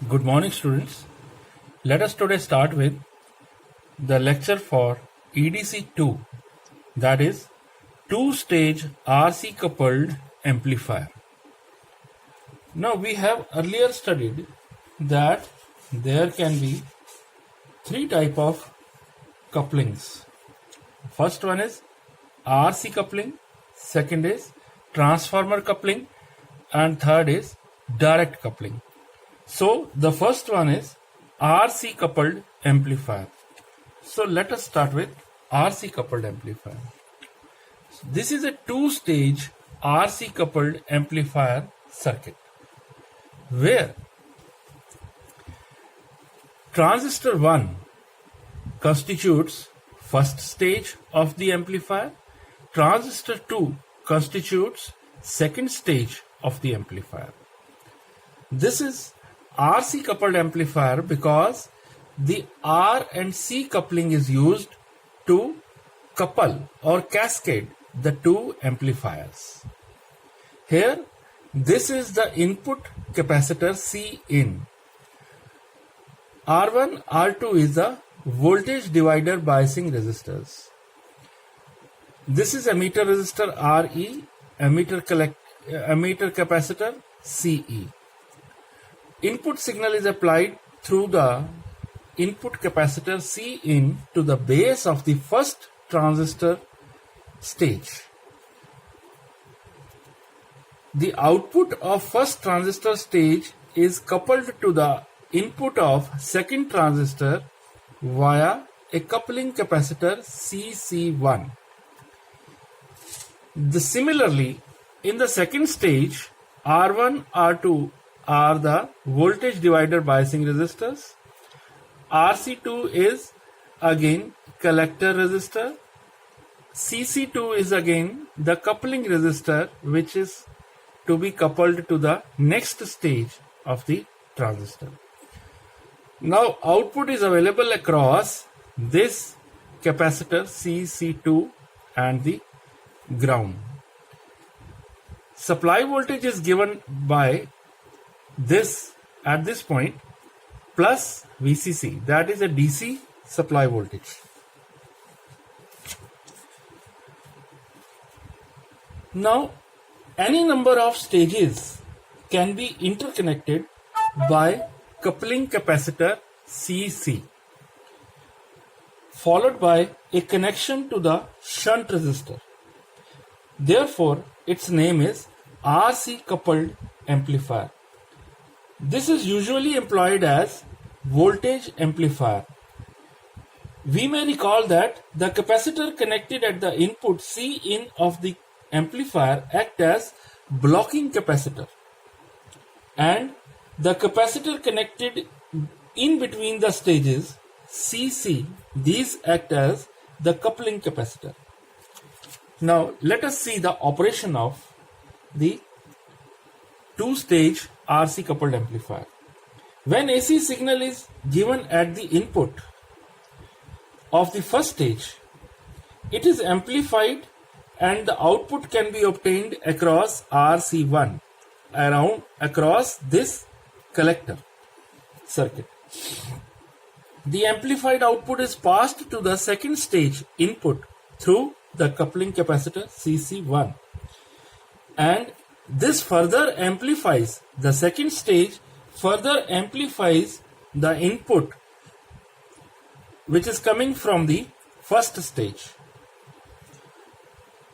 Good morning, students. Let us today start with the lecture for EDC 2, that is two-stage RC coupled amplifier. Now we have earlier studied that there can be three type of couplings. First one is RC coupling, second is transformer coupling, and third is direct coupling. So the first one is RC coupled amplifier. So let us start with RC coupled amplifier. This is a two-stage RC coupled amplifier circuit where transistor 1 constitutes first stage of the amplifier, transistor 2 constitutes second stage of the amplifier. This is RC coupled amplifier because the R and C coupling is used to couple or cascade the two amplifiers. Here, this is the input capacitor C in. R1, R2 is the voltage divider biasing resistors. This is emitter resistor RE, emitter capacitor CE. Input signal is applied through the input capacitor C in to the base of the first transistor stage. The output of first transistor stage is coupled to the input of second transistor via a coupling capacitor CC1. Similarly, in the second stage, R1, R2 are the voltage divider biasing resistors. RC2 is again collector resistor. CC2 is again the coupling resistor which is to be coupled to the next stage of the transistor. Now output is available across this capacitor CC2 and the ground. Supply voltage is given by this at this point plus VCC, that is a DC supply voltage. Now any number of stages can be interconnected by coupling capacitor CC followed by a connection to the shunt resistor. Therefore its name is RC coupled amplifier. This is usually employed as voltage amplifier. We may recall that the capacitor connected at the input C in of the amplifier act as blocking capacitor, and the capacitor connected in between the stages CC, these act as the coupling capacitor. Now let us see the operation of the two-stage RC coupled amplifier. When AC signal is given at the input of the first stage, it is amplified and the output can be obtained across RC1 across this collector circuit. The amplified output is passed to the second stage input through the coupling capacitor CC1, and this further amplifies the second stage, further amplifies the input which is coming from the first stage.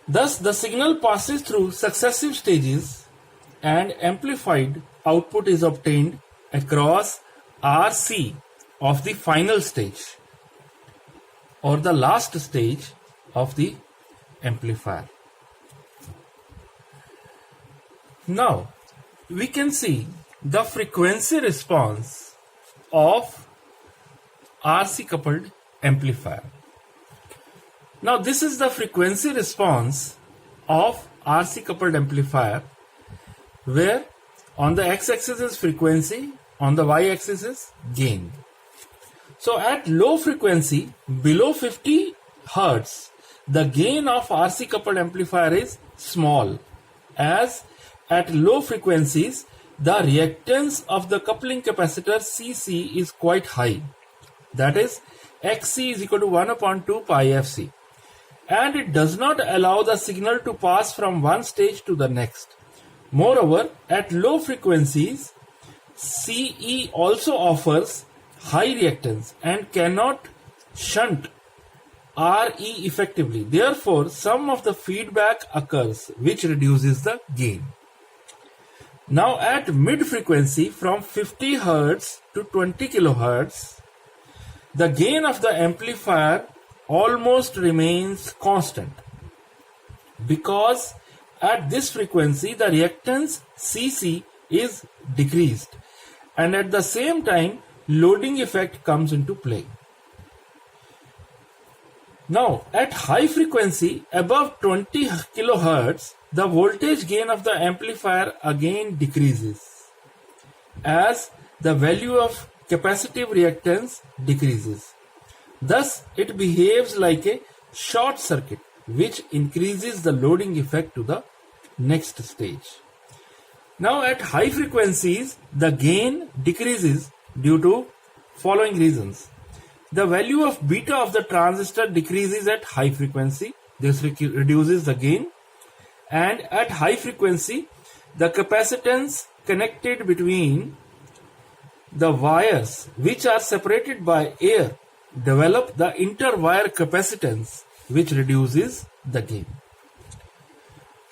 Thus the signal passes through successive stages and amplified output is obtained across RC of the final stage or the last stage of the amplifier. Now we can see the frequency response of RC coupled amplifier. Now this is the frequency response of RC coupled amplifier, where on the x-axis is frequency, on the y-axis is gain. So at low frequency below 50 Hz, the gain of RC coupled amplifier is small, as at low frequencies the reactance of the coupling capacitor Cc is quite high. That is, Xc is equal to 1 upon 2 pi Fc. And it does not allow the signal to pass from one stage to the next. Moreover, at low frequencies, Ce also offers high reactance and cannot shunt Re effectively. Therefore, some of the feedback occurs which reduces the gain. Now at mid frequency from 50 Hz to 20 kHz, the gain of the amplifier almost remains constant because at this frequency the reactance Cc is decreased and at the same time loading effect comes into play. Now at high frequency above 20 kHz, the voltage gain of the amplifier again decreases as the value of capacitive reactance decreases. Thus it behaves like a short circuit which increases the loading effect to the next stage. Now at high frequencies the gain decreases due to following reasons. The value of beta of the transistor decreases at high frequency. This reduces the gain. And at high frequency, the capacitance connected between the wires which are separated by air develop the inter-wire capacitance which reduces the gain.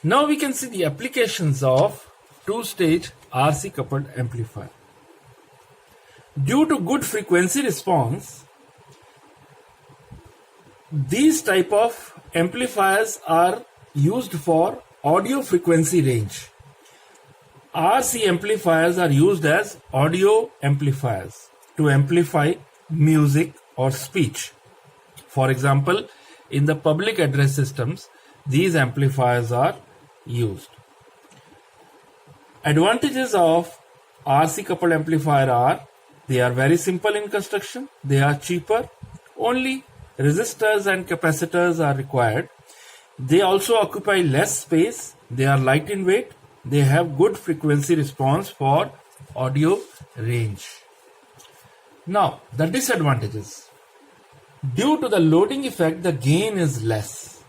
Now we can see the applications of two-stage RC coupled amplifier. Due to good frequency response, these type of amplifiers are used for audio frequency range. RC amplifiers are used as audio amplifiers to amplify music or speech. For example, in the public address systems, these amplifiers are used. Advantages of RC coupled amplifier are they are very simple in construction, they are cheaper, only resistors and capacitors are required. They also occupy less space, they are light in weight, they have good frequency response for audio range. Now, the disadvantages. Due to the loading effect, the gain is less.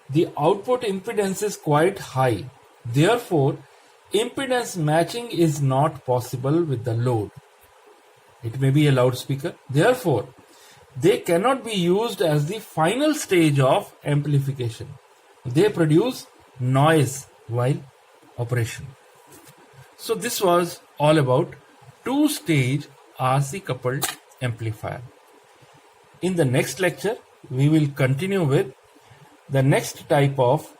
The output impedance is quite high. Therefore, impedance matching is not possible with the load. It may be a loudspeaker. Therefore, they cannot be used as the final stage of amplification. They produce noise while operation. So this was all about two-stage RC coupled amplifier. In the next lecture, we will continue with the next type of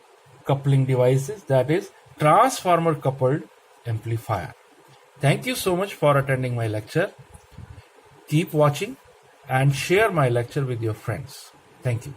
coupling devices, that is transformer coupled amplifier. Thank you so much for attending my lecture. Keep watching and share my lecture with your friends. Thank you.